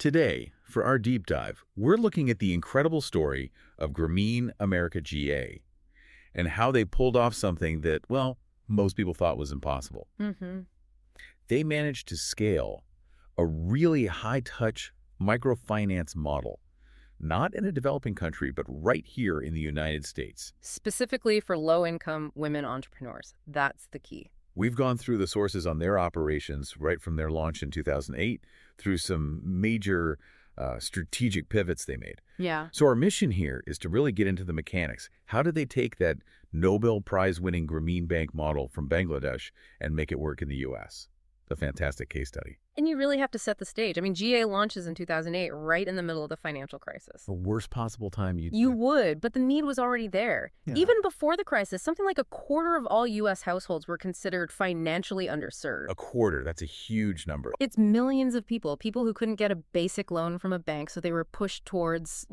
Today, for our deep dive, we're looking at the incredible story of Grameen America GA and how they pulled off something that, well, most people thought was impossible. They managed to scale a really high-touch microfinance model, not in a developing country, but right here in the United States. Specifically for low-income women entrepreneurs. That's the key. We've gone through the sources on their operations right from their launch in 2008 through some major strategic pivots they made. Yeah. So our mission here is to really get into the mechanics. How did they take that Nobel Prize-winning Grameen Bank model from Bangladesh and make it work in the U.S.? A fantastic case study. And you really have to set the stage. I mean, GA launches in 2008, right in the middle of the financial crisis. The worst possible time You would, but the need was already there. Yeah. Even before the crisis, something like a quarter of all U.S. households were considered financially underserved. A quarter, that's a huge number. It's millions of people who couldn't get a basic loan from a bank, so they were pushed towards,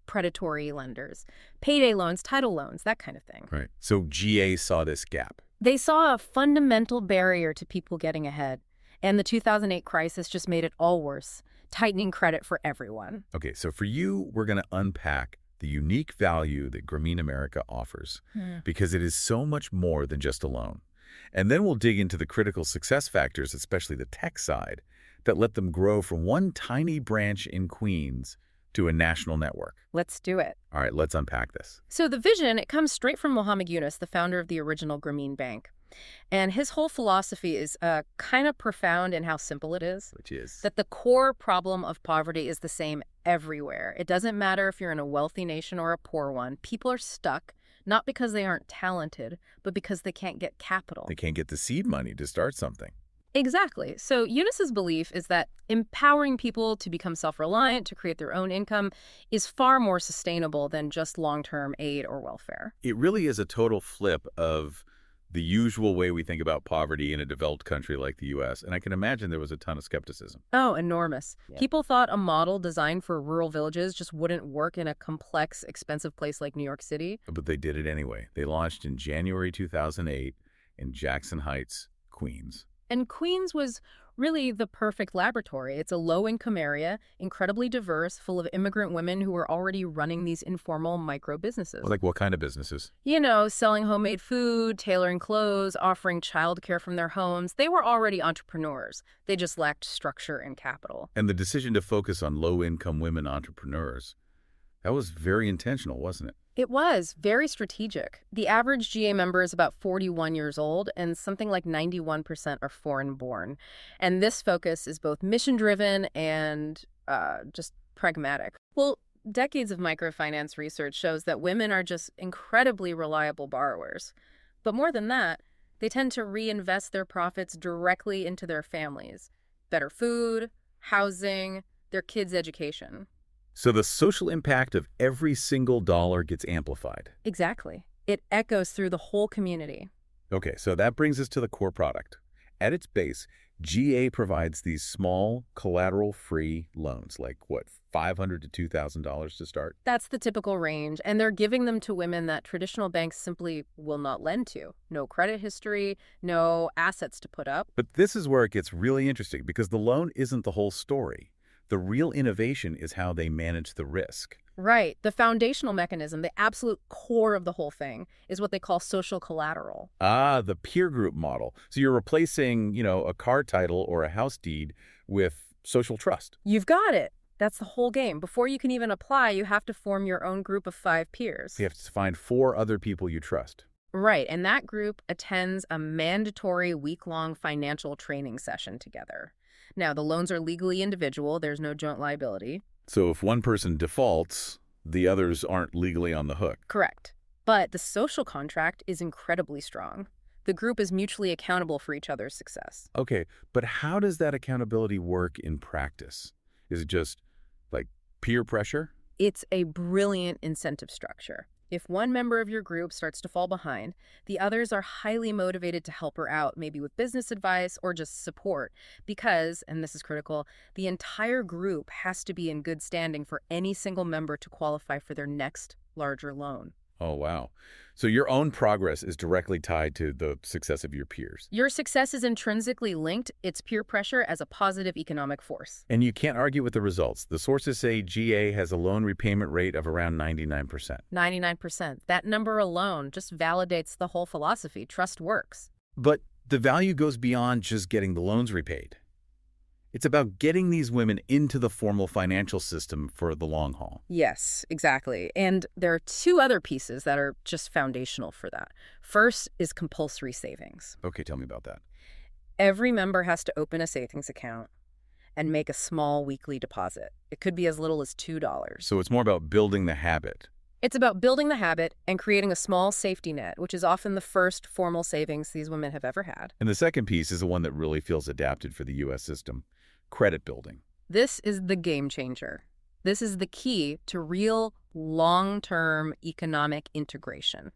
predatory lenders. Payday loans, title loans, that kind of thing. Right. So GA saw this gap. They saw a fundamental barrier to people getting ahead, and the 2008 crisis just made it all worse, tightening credit for everyone. Okay, so for you, we're going to unpack the unique value that Grameen America offers because it is so much more than just a loan. And then we'll dig into the critical success factors, especially the tech side, that let them grow from one tiny branch in Queens to a national network. Let's do it. All right, let's unpack this. So the vision, it comes straight from Mohammed Yunus, the founder of the original Grameen Bank. And his whole philosophy is kind of profound in how simple it is. Which is? That the core problem of poverty is the same everywhere. It doesn't matter if you're in a wealthy nation or a poor one. People are stuck, not because they aren't talented, but because they can't get capital. They can't get the seed money to start something. Exactly. So Yunus's belief is that empowering people to become self-reliant, to create their own income, is far more sustainable than just long-term aid or welfare. It really is a total flip of the usual way we think about poverty in a developed country like the U.S., and I can imagine there was a ton of skepticism. Oh, enormous. Yeah. People thought a model designed for rural villages just wouldn't work in a complex, expensive place like New York City. But they did it anyway. They launched in January 2008 in Jackson Heights, Queens. And Queens was really the perfect laboratory. It's a low-income area, incredibly diverse, full of immigrant women who were already running these informal micro-businesses. Well, like what kind of businesses? Selling homemade food, tailoring clothes, offering childcare from their homes. They were already entrepreneurs. They just lacked structure and capital. And the decision to focus on low-income women entrepreneurs, that was very intentional, wasn't it? It was very strategic. The average GA member is about 41 years old, and something like 91% are foreign-born. And this focus is both mission-driven and just pragmatic. Well, decades of microfinance research shows that women are just incredibly reliable borrowers. But more than that, they tend to reinvest their profits directly into their families. Better food, housing, their kids' education. So the social impact of every single dollar gets amplified. Exactly. It echoes through the whole community. Okay, so that brings us to the core product. At its base, GA provides these small, collateral-free loans, like, $500 to $2,000 to start? That's the typical range, and they're giving them to women that traditional banks simply will not lend to. No credit history, no assets to put up. But this is where it gets really interesting, because the loan isn't the whole story. The real innovation is how they manage the risk. Right. The foundational mechanism, the absolute core of the whole thing, is what they call social collateral. Ah, the peer group model. So you're replacing, a car title or a house deed with social trust. You've got it. That's the whole game. Before you can even apply, you have to form your own group of 5 peers. You have to find 4 other people you trust. Right, and that group attends a mandatory week-long financial training session together. Now, the loans are legally individual. There's no joint liability. So if one person defaults, the others aren't legally on the hook. Correct. But the social contract is incredibly strong. The group is mutually accountable for each other's success. Okay, but how does that accountability work in practice? Is it just, like, peer pressure? It's a brilliant incentive structure. If one member of your group starts to fall behind, the others are highly motivated to help her out, maybe with business advice or just support, because, and this is critical, the entire group has to be in good standing for any single member to qualify for their next larger loan. Oh, wow. So your own progress is directly tied to the success of your peers. Your success is intrinsically linked, it's peer pressure as a positive economic force. And you can't argue with the results. The sources say GA has a loan repayment rate of around 99%. 99%. That number alone just validates the whole philosophy. Trust works. But the value goes beyond just getting the loans repaid. It's about getting these women into the formal financial system for the long haul. Yes, exactly. And there are two other pieces that are just foundational for that. First is compulsory savings. Okay, tell me about that. Every member has to open a savings account and make a small weekly deposit. It could be as little as $2. So it's more about building the habit. It's about building the habit and creating a small safety net, which is often the first formal savings these women have ever had. And the second piece is the one that really feels adapted for the U.S. system. Credit building. This is the game changer. This is the key to real long-term economic integration.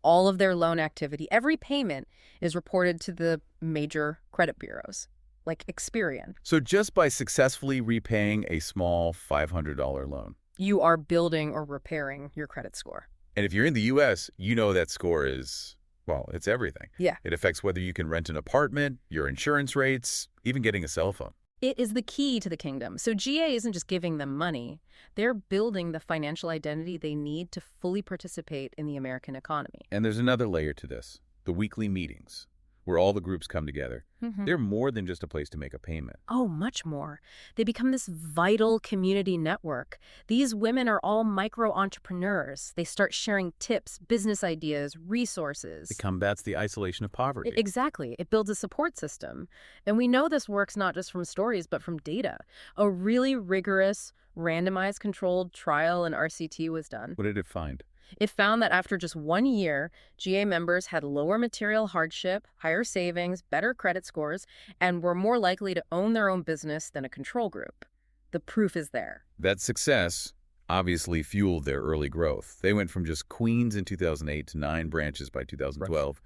All of their loan activity, every payment is reported to the major credit bureaus, like Experian. So just by successfully repaying a small $500 loan. You are building or repairing your credit score. And if you're in the U.S., you know that score is, well, it's everything. Yeah. It affects whether you can rent an apartment, your insurance rates, even getting a cell phone. It is the key to the kingdom. So GA isn't just giving them money. They're building the financial identity they need to fully participate in the American economy. And there's another layer to this, the weekly meetings, where all the groups come together. They're more than just a place to make a payment. Oh, much more. They become this vital community network. These women are all micro-entrepreneurs. They start sharing tips, business ideas, resources. It combats the isolation of poverty. Exactly. It builds a support system. And we know this works not just from stories, but from data. A really rigorous, randomized controlled trial in RCT was done. What did it find? It found that after just 1 year, GA members had lower material hardship, higher savings, better credit scores, and were more likely to own their own business than a control group. The proof is there. That success obviously fueled their early growth. They went from just Queens in 2008 to 9 branches by 2012.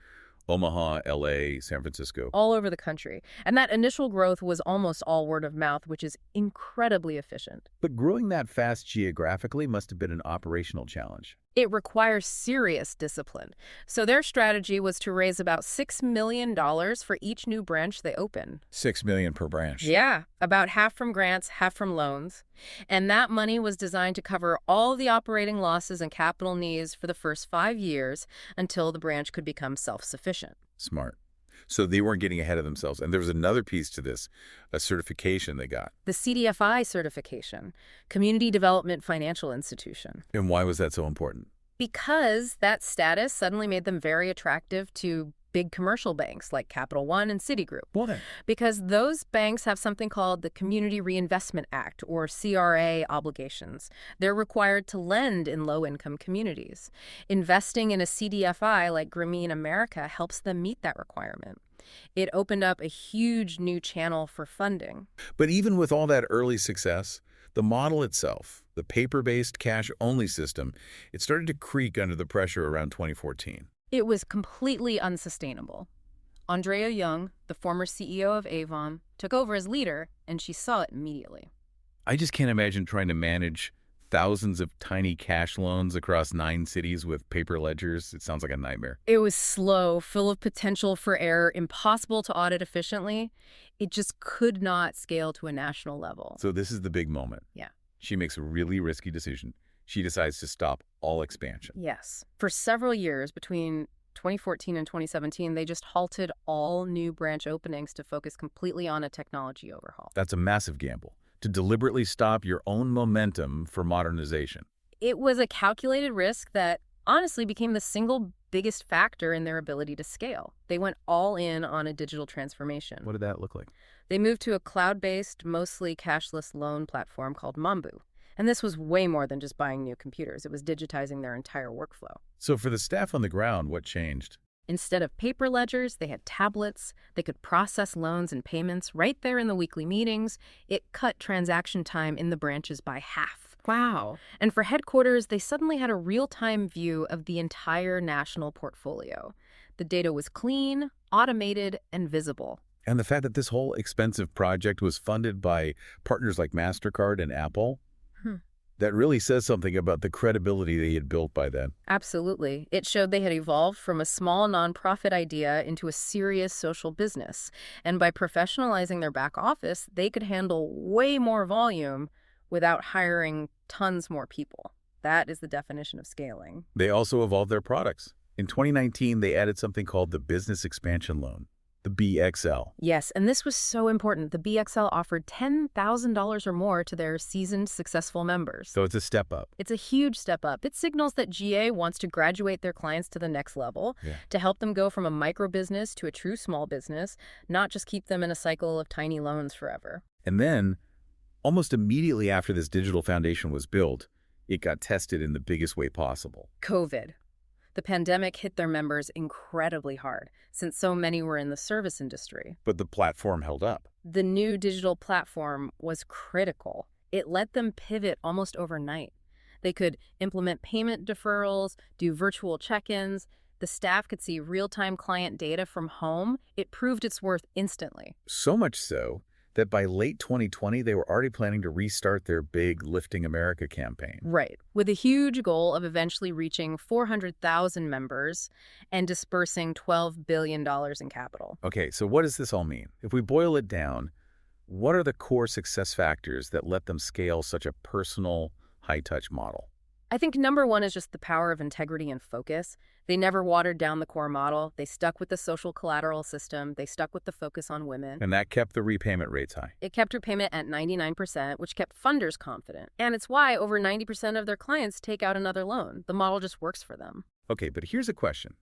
Omaha, LA, San Francisco. All over the country. And that initial growth was almost all word of mouth, which is incredibly efficient. But growing that fast geographically must have been an operational challenge. It requires serious discipline. So their strategy was to raise about $6 million for each new branch they open. $6 million per branch. Yeah, about half from grants, half from loans. And that money was designed to cover all the operating losses and capital needs for the first 5 years until the branch could become self-sufficient. Smart. So they weren't getting ahead of themselves. And there was another piece to this, a certification they got. The CDFI certification, Community Development Financial Institution. And why was that so important? Because that status suddenly made them very attractive to big commercial banks like Capital One and Citigroup. Why? Because those banks have something called the Community Reinvestment Act, or CRA, obligations. They're required to lend in low-income communities. Investing in a CDFI like Grameen America helps them meet that requirement. It opened up a huge new channel for funding. But even with all that early success, the model itself, the paper-based cash-only system, it started to creak under the pressure around 2014. It was completely unsustainable. Andrea Young, the former CEO of Avon, took over as leader, and she saw it immediately. I just can't imagine trying to manage thousands of tiny cash loans across 9 cities with paper ledgers. It sounds like a nightmare. It was slow, full of potential for error, impossible to audit efficiently. It just could not scale to a national level. So this is the big moment. Yeah. She makes a really risky decision. She decides to stop all expansion. Yes. For several years, between 2014 and 2017, they just halted all new branch openings to focus completely on a technology overhaul. That's a massive gamble, to deliberately stop your own momentum for modernization. It was a calculated risk that honestly became the single biggest factor in their ability to scale. They went all in on a digital transformation. What did that look like? They moved to a cloud-based, mostly cashless loan platform called Mambu. And this was way more than just buying new computers. It was digitizing their entire workflow. So for the staff on the ground, what changed? Instead of paper ledgers, they had tablets. They could process loans and payments right there in the weekly meetings. It cut transaction time in the branches by half. Wow. And for headquarters, they suddenly had a real-time view of the entire national portfolio. The data was clean, automated, and visible. And the fact that this whole expensive project was funded by partners like MasterCard and Apple, That really says something about the credibility they had built by then. Absolutely. It showed they had evolved from a small nonprofit idea into a serious social business. And by professionalizing their back office, they could handle way more volume without hiring tons more people. That is the definition of scaling. They also evolved their products. In 2019, they added something called the Business Expansion Loan, the BXL. Yes, and this was so important. The BXL offered $10,000 or more to their seasoned, successful members. So it's a step up. It's a huge step up. It signals that GA wants to graduate their clients to the next level, to help them go from a micro business to a true small business, not just keep them in a cycle of tiny loans forever. And then, almost immediately after this digital foundation was built, it got tested in the biggest way possible. COVID. The pandemic hit their members incredibly hard, since so many were in the service industry. But the platform held up. The new digital platform was critical. It let them pivot almost overnight. They could implement payment deferrals, do virtual check-ins. The staff could see real-time client data from home. It proved its worth instantly. So much so that by late 2020, they were already planning to restart their big Lifting America campaign. Right, with a huge goal of eventually reaching 400,000 members and dispersing $12 billion in capital. Okay, so what does this all mean? If we boil it down, what are the core success factors that let them scale such a personal, high-touch model? I think number one is just the power of integrity and focus. They never watered down the core model. They stuck with the social collateral system. They stuck with the focus on women. And that kept the repayment rates high. It kept repayment at 99%, which kept funders confident. And it's why over 90% of their clients take out another loan. The model just works for them. Okay, but here's a question.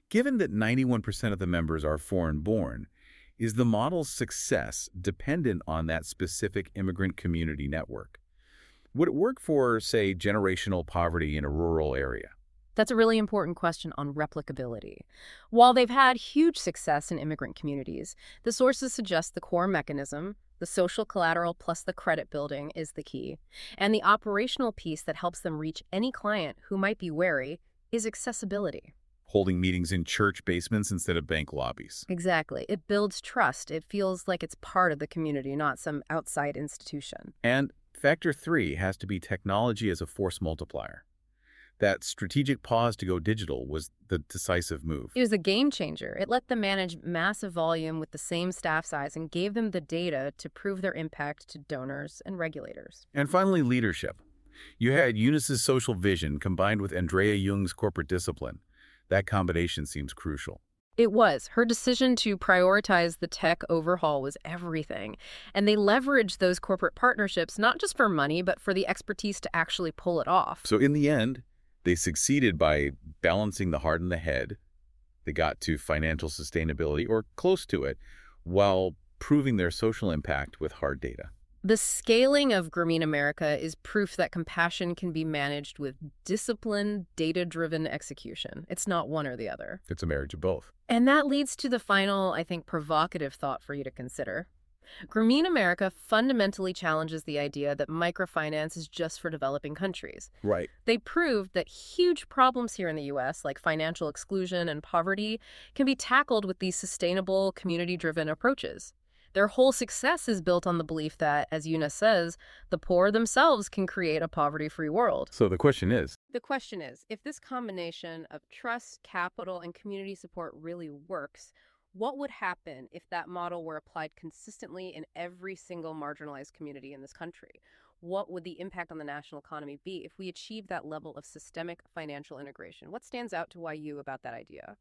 Given that 91% of the members are foreign-born, is the model's success dependent on that specific immigrant community network? Would it work for, say, generational poverty in a rural area? That's a really important question on replicability. While they've had huge success in immigrant communities, the sources suggest the core mechanism, the social collateral plus the credit building, is the key. And the operational piece that helps them reach any client who might be wary is accessibility. Holding meetings in church basements instead of bank lobbies. Exactly. It builds trust. It feels like it's part of the community, not some outside institution. And factor 3 has to be technology as a force multiplier. That strategic pause to go digital was the decisive move. It was a game changer. It let them manage massive volume with the same staff size and gave them the data to prove their impact to donors and regulators. And finally, leadership. You had Eunice's social vision combined with Andrea Jung's corporate discipline. That combination seems crucial. It was. Her decision to prioritize the tech overhaul was everything. And they leveraged those corporate partnerships not just for money, but for the expertise to actually pull it off. So in the end, they succeeded by balancing the heart and the head. They got to financial sustainability, or close to it, while proving their social impact with hard data. The scaling of Grameen America is proof that compassion can be managed with disciplined, data-driven execution. It's not one or the other. It's a marriage of both. And that leads to the final, I think, provocative thought for you to consider. Grameen America fundamentally challenges the idea that microfinance is just for developing countries. Right. They proved that huge problems here in the U.S., like financial exclusion and poverty, can be tackled with these sustainable, community-driven approaches. Their whole success is built on the belief that, as Eunice says, the poor themselves can create a poverty-free world. So the question is, if this combination of trust, capital, and community support really works, what would happen if that model were applied consistently in every single marginalized community in this country? What would the impact on the national economy be if we achieved that level of systemic financial integration? What stands out to YU about that idea?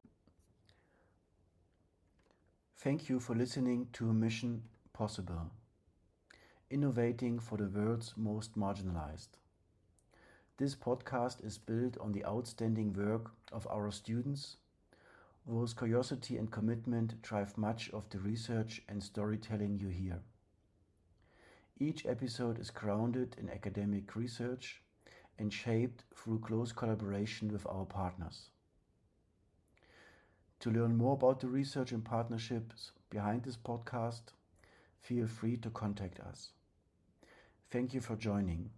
Thank you for listening to Mission Possible, innovating for the world's most marginalized. This podcast is built on the outstanding work of our students, whose curiosity and commitment drive much of the research and storytelling you hear. Each episode is grounded in academic research and shaped through close collaboration with our partners. To learn more about the research and partnerships behind this podcast, feel free to contact us. Thank you for joining.